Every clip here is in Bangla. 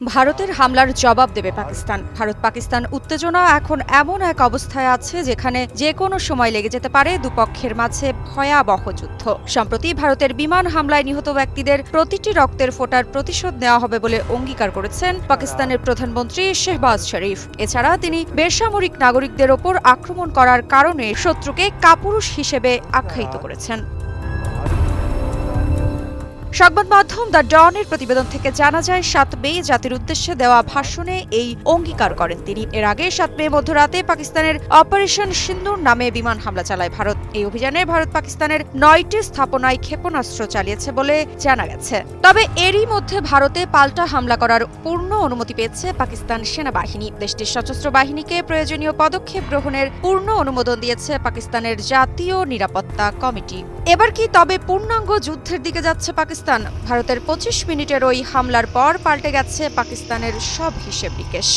ভারতের হামলার জবাব দেবে পাকিস্তান। ভারত পাকিস্তান উত্তেজনা এখন এমন এক অবস্থায় আছে যেখানে যে কোনো সময় লেগে যেতে পারে দুপক্ষের মাঝে ভয়াবহ যুদ্ধ। সম্প্রতি ভারতের বিমান হামলায় নিহত ব্যক্তিদের প্রতিটি রক্তের ফোঁটার প্রতিশোধ নেওয়া হবে বলে অঙ্গীকার করেছেন পাকিস্তানের প্রধানমন্ত্রী শেহবাজ শরীফ। এছাড়া তিনি বেসামরিক নাগরিকদের ওপর আক্রমণ করার কারণে শত্রুকে কাপুরুষ হিসেবে আখ্যায়িত করেছেন। সংবাদ মাধ্যম দ্য ডনের প্রতিবেদন থেকে জানা যায় ৭ মে জাতির উদ্দেশ্যে দেওয়া ভাষণে এই অঙ্গীকার করেন তিনি। এর আগে ৭ মে মধ্যরাতে পাকিস্তানের অপারেশন সিন্দুর নামে বিমান হামলা চালায় ভারত। এই অভিযানে ভারত পাকিস্তানের ৯টি স্থাপনায় ক্ষেপণাস্ত্র চালিয়েছে বলে জানা গেছে। তবে এরই মধ্যে ভারতে পাল্টা হামলা করার পূর্ণ অনুমতি পেয়েছে পাকিস্তান সেনাবাহিনী। দেশটির সশস্ত্র বাহিনীকে প্রয়োজনীয় পদক্ষেপ গ্রহণের পূর্ণ অনুমোদন দিয়েছে পাকিস্তানের জাতীয় নিরাপত্তা কমিটি। এবার কি তবে পূর্ণাঙ্গ যুদ্ধের দিকে যাচ্ছে পাকিস্তান? ভারতের ২৫ মিনিটের ওই হামলার পর পাল্টে গেছে পাকিস্তানের সব হিসেব নিকেশ।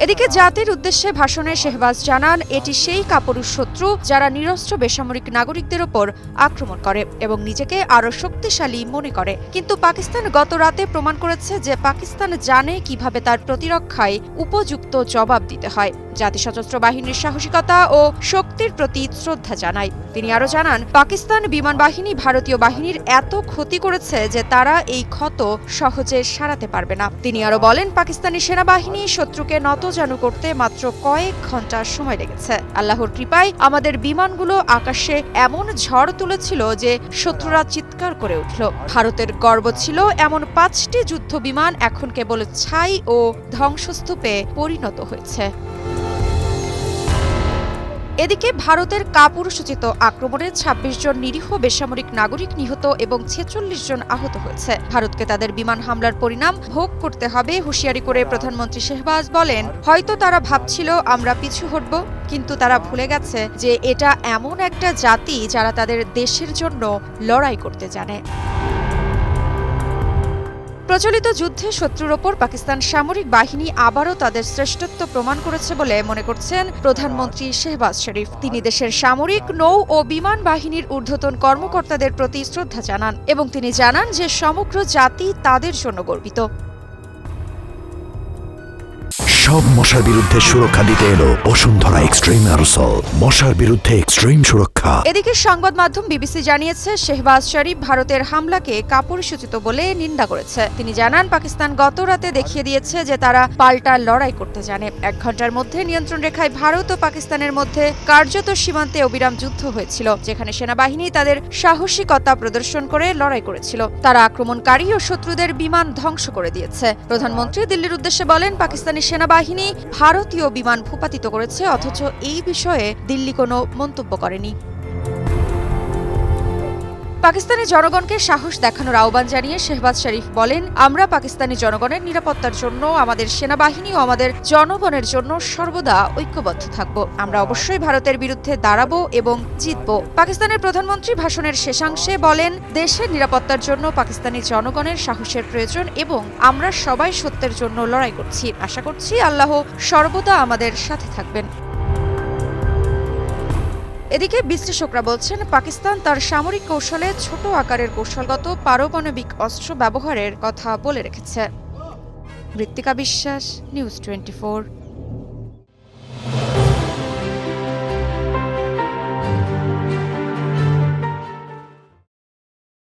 এদিকে জাতির উদ্দেশ্যে ভাষণে শেহবাজ জানান, এটি সেই কাপুরুষ শত্রু যারা নিরস্ত্র বেসামরিক নাগরিকদের ওপর আক্রমণ করে এবং নিজেকে আরও শক্তিশালী মনে করে। কিন্তু পাকিস্তান গত রাতে প্রমাণ করেছে যে পাকিস্তান জানে কিভাবে তার প্রতিরক্ষায় উপযুক্ত জবাব দিতে হয়। জাতি সশস্ত্র বাহিনীর সাহসিকতা ও শক্তির প্রতি শ্রদ্ধা জানায়। তিনি আরও জানান, পাকিস্তান বিমান বাহিনী ভারতীয় বাহিনীর এত ক্ষতি করেছে যে তারা এই ক্ষত সহজে সারাতে পারবে না। তিনি আরও বলেন, পাকিস্তানি সেনাবাহিনী শত্রুকে নতজানু করতে মাত্র কয়েক ঘন্টা সময় লেগেছে। আল্লাহর কৃপায় আমাদের বিমানগুলো আকাশে এমন ঝড় তুলেছিল যে শত্রুরা চিৎকার করে উঠল। ভারতের গর্ব ছিল এমন ৫টি যুদ্ধ বিমান এখন কেবল ছাই ও ধ্বংসস্তূপে পরিণত হয়েছে। এদিকে ভারতের কাপুরুষোচিত আক্রমণে ২৬ জন নিরীহ বেসামরিক নাগরিক নিহত এবং ৪৬ জন আহত হয়েছে। ভারতকে তাদের বিমান হামলার পরিণাম ভোগ করতে হবে হুঁশিয়ারি করে প্রধানমন্ত্রী শেহবাজ বলেন, হয়তো তারা ভাবছিল আমরা পিছু হটব, কিন্তু তারা ভুলে গেছে যে এটা এমন একটা জাতি যারা তাদের দেশের জন্য লড়াই করতে জানে। প্রচলিত যুদ্ধে শত্রুর ওপর পাকিস্তান সামরিক বাহিনী আবারও তাদের শ্রেষ্ঠত্ব প্রমাণ করেছে বলে মনে করছেন প্রধানমন্ত্রী শেহবাজ শরীফ। তিনি দেশের সামরিক, নৌ ও বিমান বাহিনীর ঊর্ধ্বতন কর্মকর্তাদের প্রতি শ্রদ্ধা জানান এবং তিনি জানান যে সমগ্র জাতি তাদের জন্য গর্বিত। সব মশার বিরুদ্ধে সুরক্ষা দিতে এলো বসুন্ধরা এক্সট্রিম অ্যারোসল, মশার বিরুদ্ধে এক্সট্রিম সুরক্ষা। এদিকে সংবাদ মাধ্যম বিবিসি জানিয়েছে, শেহবাজ শরীফ ভারতের হামলাকে কাপুরুষোচিত বলে নিন্দা করেছে। তিনি জানান, পাকিস্তান গত রাতে দেখিয়ে দিয়েছে যে তারা পাল্টা লড়াই করতে জানে। ১ ঘন্টার মধ্যে নিয়ন্ত্রণ রেখায় ভারত ও পাকিস্তানের মধ্যে কার্যত সীমান্তে অবিরাম যুদ্ধ হয়েছিল, যেখানে সেনাবাহিনী তাদের সাহসিকতা প্রদর্শন করে লড়াই করেছিল। তারা আক্রমণকারী ও শত্রুদের বিমান ধ্বংস করে দিয়েছে। প্রধানমন্ত্রী দিল্লির উদ্দেশ্যে বলেন, পাকিস্তানি সেনাবাহিনী ভারতীয় বিমান ভূপাতিত করেছে, অথচ এই বিষয়ে দিল্লি কোনো মন্তব্য করেনি। পাকিস্তানি জনগণকে সাহস দেখানোর আহ্বান জানিয়ে শেহবাজ শরীফ বলেন, আমরা পাকিস্তানি জনগণের নিরাপত্তার জন্য, আমাদের সেনাবাহিনী ও আমাদের জনগণের জন্য সর্বদা ঐক্যবদ্ধ থাকব। আমরা অবশ্যই ভারতের বিরুদ্ধে দাঁড়াবো এবং জিতব। পাকিস্তানের প্রধানমন্ত্রী ভাষণের শেষাংশে বলেন, দেশের নিরাপত্তার জন্য পাকিস্তানি জনগণের সাহসের প্রয়োজন এবং আমরা সবাই সত্যের জন্য লড়াই করছি। আশা করছি আল্লাহ সর্বদা আমাদের সাথে থাকবেন। এদিকে বিশ্লেষকরা বলছেন, পাকিস্তান তার সামরিক কৌশলে ছোট আকারের কৌশলগত পারমাণবিক অস্ত্র ব্যবহারের কথা বলে রেখেছে। মৃত্তিকা বিশ্বাস, নিউজ 24।